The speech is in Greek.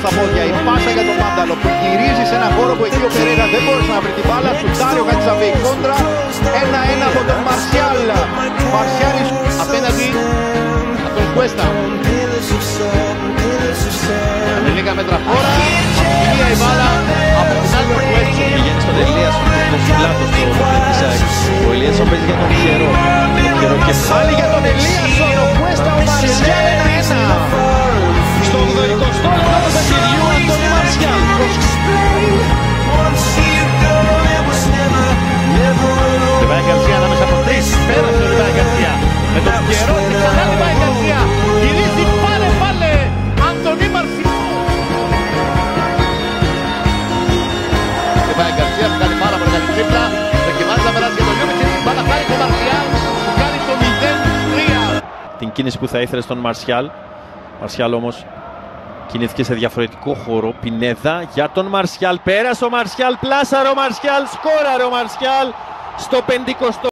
στα πόδια. Η πάσα για τον Μάνταλο που γυρίζει σε ένα χώρο που εκεί ο Περέιρα δεν μπόρεσε να βρει την μπάλα. Σουτάρει ο Χατζησαφή κόντρα. 1-1 από τον Μαρσιάλ. Μαρσιάλης απέναντι από τον Κουέστα. Με λίγα μέτρα χώρα. Μία η μπάλα από την άλλη του Κουέστα. Πηγαίνει στον Ελίασον που είναι στο λάθος του Φρεντισάκη. Ο Ελίασον παίζει για τον Πιερό. Και πάλι για τον Ελίασον. Ο Κουέστα, ο Μαρσιάλ 1-1. Στο 80ο λεπτό του παιχνιδιού, Αντώνη Μαρσιάλ. Λιβάη Γκαρσία ανάμεσα από τρεις. Πέρασε ο Λιβάη Γκαρσία. Με τον Πιερό και ξανά Λιβάη Γκαρσία. Γυρίζει πάλι Αντώνη Μαρσιάλ. Λιβάη Γκαρσία που κάνει πάρα πολύ καλή τρίπλα. Δοκιμάζει να περάσει για τον Λιβάη. Μπάλα χάρη στο Μαρσιάλ που κάνει το 0-3. Την κίνηση που θα ήθελε στον Μαρσιάλ. Μαρσιάλ όμως κινήθηκε σε διαφορετικό χώρο. Πινέδα για τον Μαρσιάλ. Πέρασε ο Μαρσιάλ, πλάσαρε ο Μαρσιάλ, σκόραρε ο Μαρσιάλ στο 50ο.